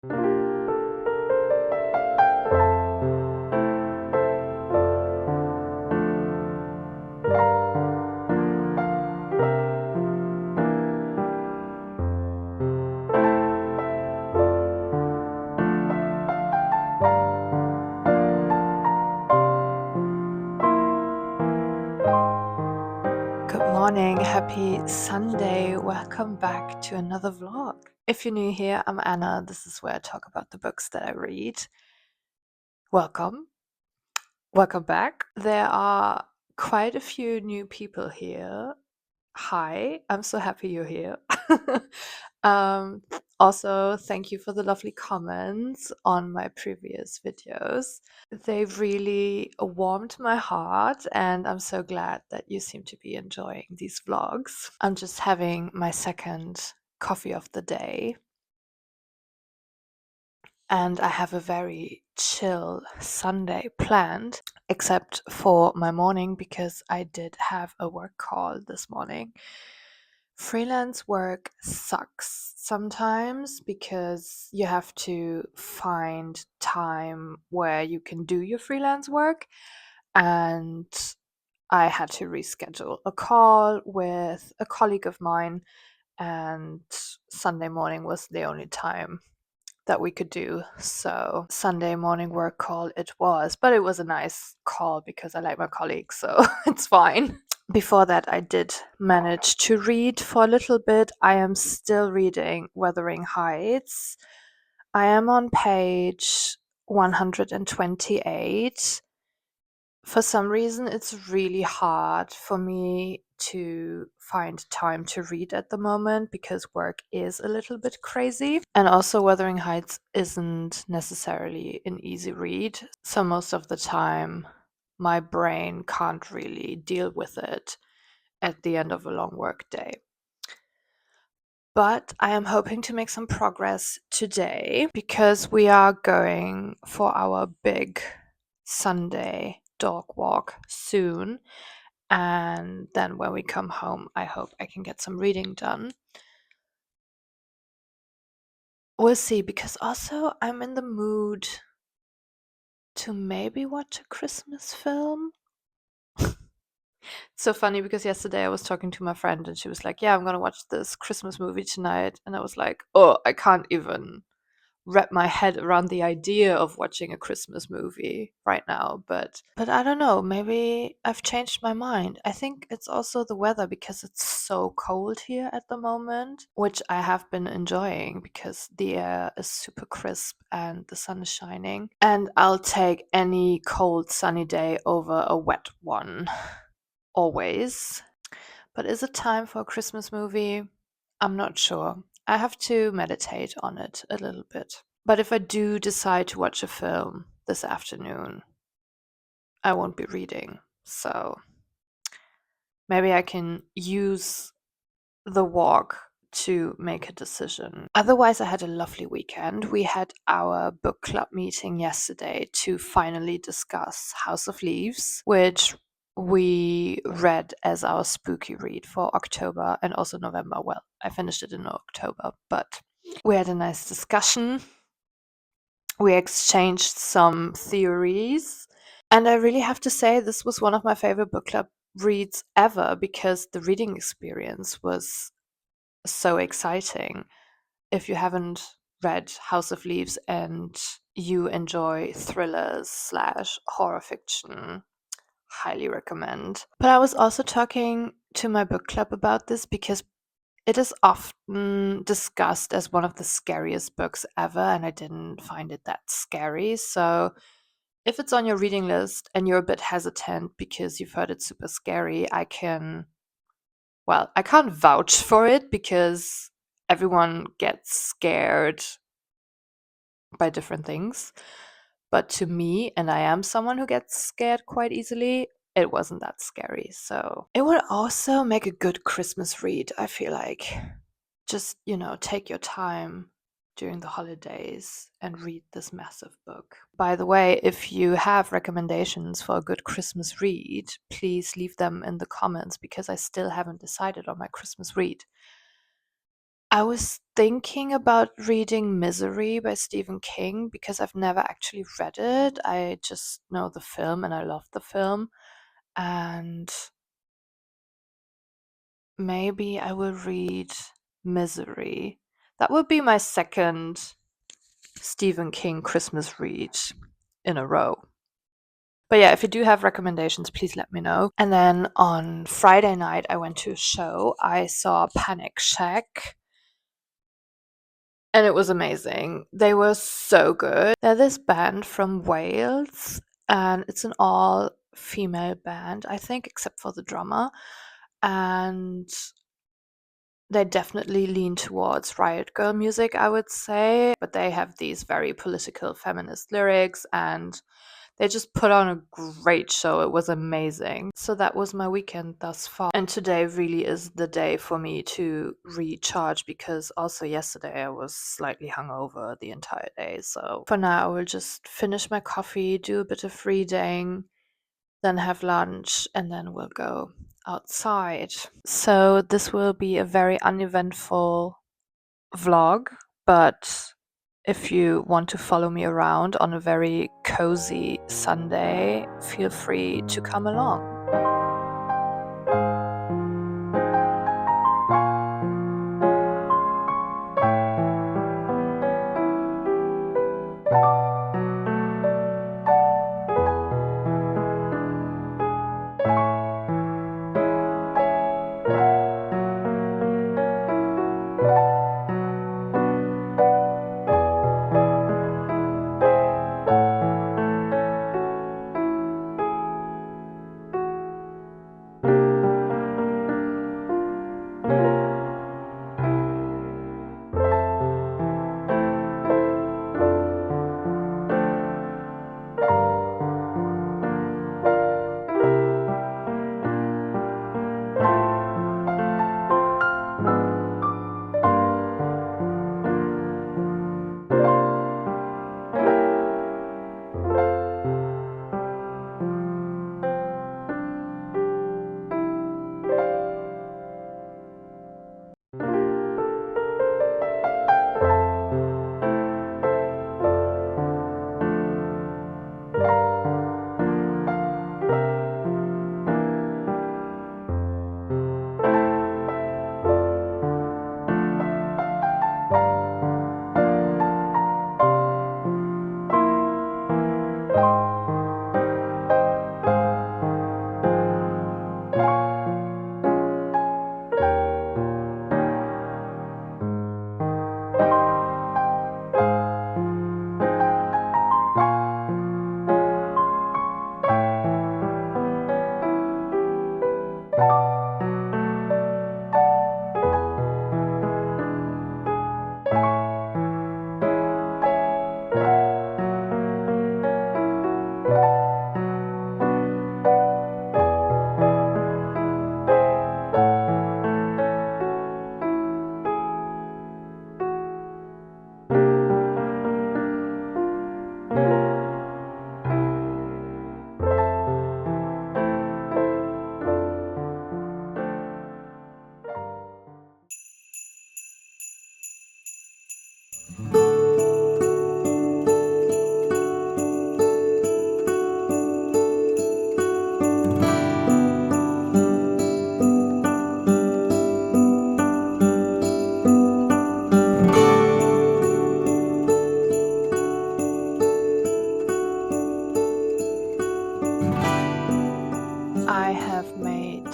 Good morning, happy Sunday. Welcome back to another vlog. If you're new here, I'm Anna. This is where I talk about the books that I read. Welcome. Welcome back. There are quite a few new people here. Hi, I'm so happy you're here. um, Also, thank you for the lovely comments on my previous videos. They really warmed my heart, and I'm so glad that you seem to be enjoying these vlogs. I'm just having my second coffee of the day, and I have a very chill Sunday planned, except for my morning because I did have a work call this morning. Freelance work sucks sometimes because you have to find time where you can do your freelance work, and I had to reschedule a call with a colleague of mine, and Sunday morning was the only time that we could do. So Sunday morning work call it was, but it was a nice call because I like my colleagues, so it's fine. Before that, I did manage to read for a little bit. I am still reading Wuthering Heights. I am on page 128. For some reason, it's really hard for me to find time to read at the moment because work is a little bit crazy. And also, Wuthering Heights isn't necessarily an easy read. So, most of the time, my brain can't really deal with it at the end of a long work day. But I am hoping to make some progress today because we are going for our big Sunday dog walk soon. And then when we come home, I hope I can get some reading done. We'll see, because also I'm in the mood to maybe watch a Christmas film. So funny because yesterday I was talking to my friend and she was like, "Yeah, I'm gonna watch this Christmas movie tonight." And I was like, "Oh, I can't even wrap my head around the idea of watching a Christmas movie right now." But I don't know, maybe I've changed my mind. I think it's also the weather because it's so cold here at the moment, which I have been enjoying because the air is super crisp and the sun is shining. And I'll take any cold sunny day over a wet one. Always. But is it time for a Christmas movie? I'm not sure. I have to meditate on it a little bit. But if I do decide to watch a film this afternoon, I won't be reading. So maybe I can use the walk to make a decision. Otherwise, I had a lovely weekend. We had our book club meeting yesterday to finally discuss House of Leaves, which we read as our spooky read for October and also November. Well, I finished it in October, but we had a nice discussion. We exchanged some theories. And I really have to say, this was one of my favorite book club reads ever because the reading experience was so exciting. If you haven't read House of Leaves and you enjoy thrillers slash horror fiction, highly recommend. But I was also talking to my book club about this because it is often discussed as one of the scariest books ever, and I didn't find it that scary. So if it's on your reading list and you're a bit hesitant because you've heard it's super scary, I can't vouch for it because everyone gets scared by different things. But to me, and I am someone who gets scared quite easily, it wasn't that scary. So it would also make a good Christmas read, I feel like. Just, take your time during the holidays and read this massive book. By the way, if you have recommendations for a good Christmas read, please leave them in the comments because I still haven't decided on my Christmas read. I was thinking about reading Misery by Stephen King because I've never actually read it. I just know the film and I love the film. And maybe I will read Misery. That would be my second Stephen King Christmas read in a row. But yeah, if you do have recommendations, please let me know. And then on Friday night, I went to a show. I saw Panic Shack, and it was amazing. They were so good. They're this band from Wales, and it's an all female band, I think, except for the drummer. And they definitely lean towards Riot Girl music, I would say, but they have these very political feminist lyrics, and they just put on a great show. It was amazing. So that was my weekend thus far. And today really is the day for me to recharge because also yesterday I was slightly hungover the entire day. So for now, I will just finish my coffee, do a bit of reading, then have lunch, and then we'll go outside. So this will be a very uneventful vlog, but if you want to follow me around on a very cozy Sunday, feel free to come along. I have made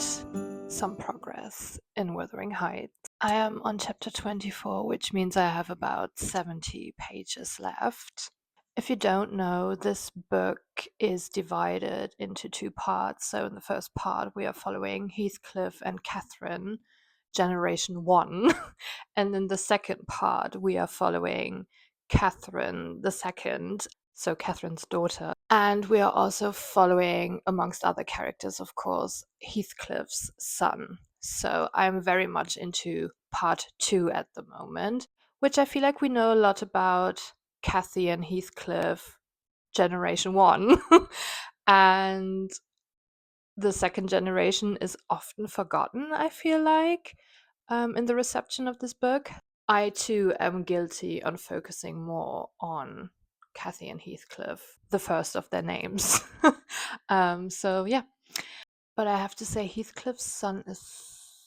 some progress in Wuthering Heights. I am on chapter 24, which means I have about 70 pages left. If you don't know, this book is divided into two parts. So, in the first part, we are following Heathcliff and Catherine, Generation 1. And in the second part, we are following Catherine the second, so Catherine's daughter. And we are also following, amongst other characters, of course, Heathcliff's son. So I'm very much into part 2 at the moment, which I feel like we know a lot about Cathy and Heathcliff, Generation 1. And the second generation is often forgotten, I feel like, in the reception of this book. I too am guilty on focusing more on Kathy and Heathcliff, the first of their names. So yeah. But I have to say, Heathcliff's son is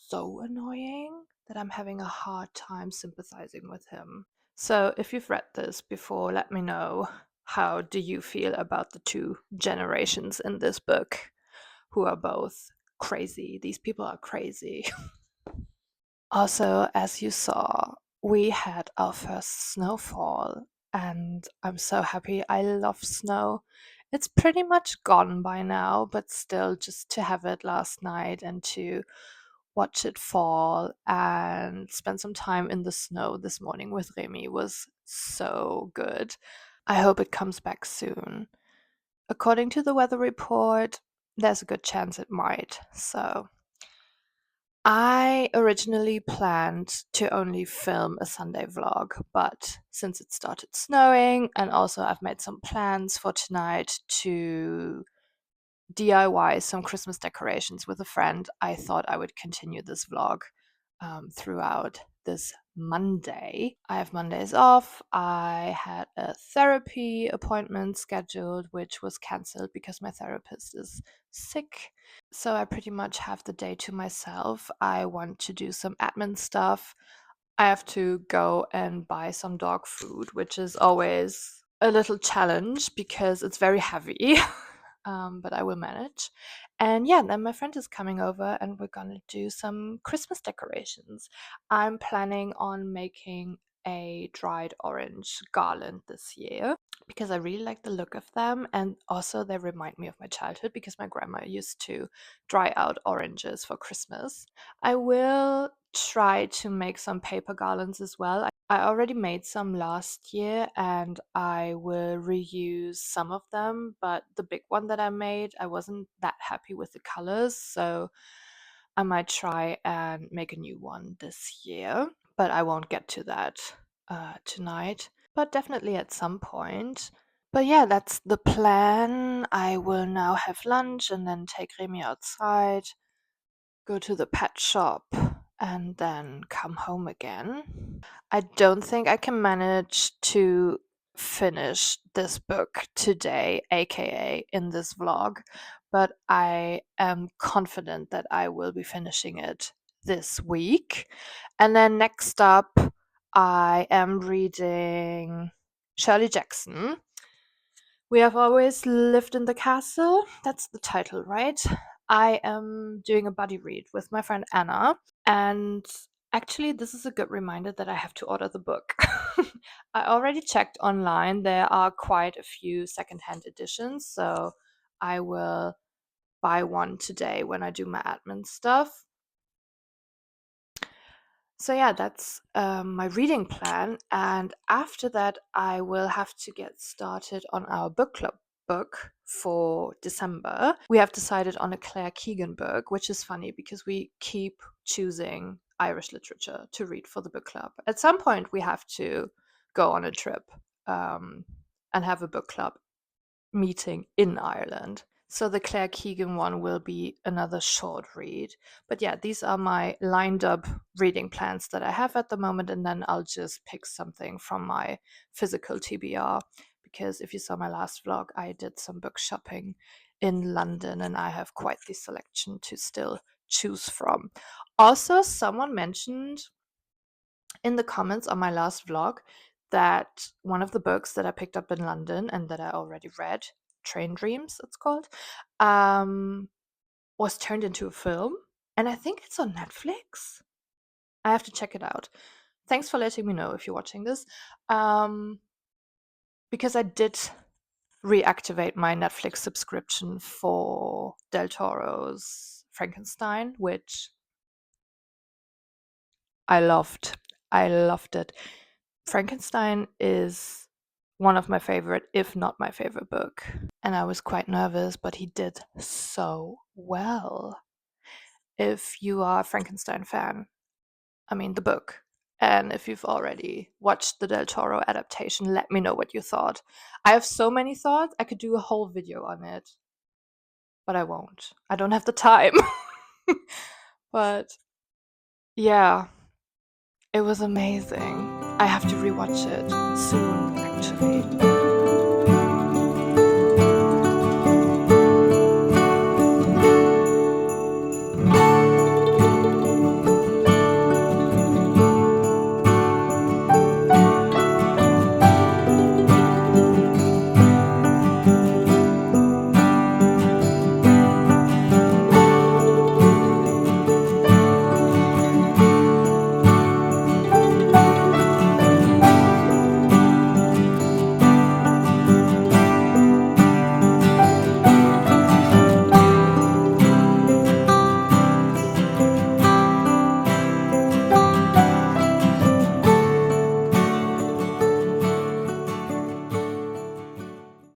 so annoying that I'm having a hard time sympathizing with him. So if you've read this before, let me know, how do you feel about the two generations in this book who are both crazy? These people are crazy. Also, as you saw, we had our first snowfall, and I'm so happy. I love snow. It's pretty much gone by now, but still, just to have it last night and to watch it fall and spend some time in the snow this morning with Remy was so good. I hope it comes back soon. According to the weather report, there's a good chance it might. So I originally planned to only film a Sunday vlog, but since it started snowing and also I've made some plans for tonight to DIY some Christmas decorations with a friend, I thought I would continue this vlog throughout this Monday. I have Mondays off. I had a therapy appointment scheduled, which was cancelled because my therapist is sick. So I pretty much have the day to myself. I want to do some admin stuff. I have to go and buy some dog food, which is always a little challenge because it's very heavy. But I will manage. And yeah, then my friend is coming over and we're gonna do some Christmas decorations. I'm planning on making a dried orange garland this year because I really like the look of them, and also they remind me of my childhood because my grandma used to dry out oranges for Christmas. I will try to make some paper garlands as well. I already made some last year and I will reuse some of them, but the big one that I made, I wasn't that happy with the colors, so I might try and make a new one this year. But I won't get to that tonight, but definitely at some point. But yeah, that's the plan. I will now have lunch and then take Remy outside, go to the pet shop, and then come home again. I don't think I can manage to finish this book today, aka in this vlog, but I am confident that I will be finishing it this week. And then next up, I am reading Shirley Jackson. We have always lived in the castle. That's the title, right? I am doing a buddy read with my friend Anna, and actually, this is a good reminder that I have to order the book. I already checked online. There are quite a few secondhand editions, so I will buy one today when I do my admin stuff. So yeah, that's my reading plan, and after that, I will have to get started on our book club book for December. We have decided on a Claire Keegan book, which is funny because we keep choosing Irish literature to read for the book club. At some point, we have to go on a trip and have a book club meeting in Ireland. So the Claire Keegan one will be another short read. But yeah, these are my lined up reading plans that I have at the moment, and then I'll just pick something from my physical TBR. Because if you saw my last vlog, I did some book shopping in London and I have quite the selection to still choose from. Also, someone mentioned in the comments on my last vlog that one of the books that I picked up in London and that I already read, Train Dreams, it's called, um, was turned into a film. And I think it's on Netflix. I have to check it out. Thanks for letting me know if you're watching this. Because I did reactivate my Netflix subscription for Del Toro's Frankenstein, which I loved. I loved it. Frankenstein is one of my favorite, if not my favorite book. And I was quite nervous, but he did so well. If you are a Frankenstein fan, I mean the book, and if you've already watched the Del Toro adaptation, let me know what you thought. I have so many thoughts, I could do a whole video on it, but I won't. I don't have the time. But yeah, It was amazing. I have to rewatch it soon, actually.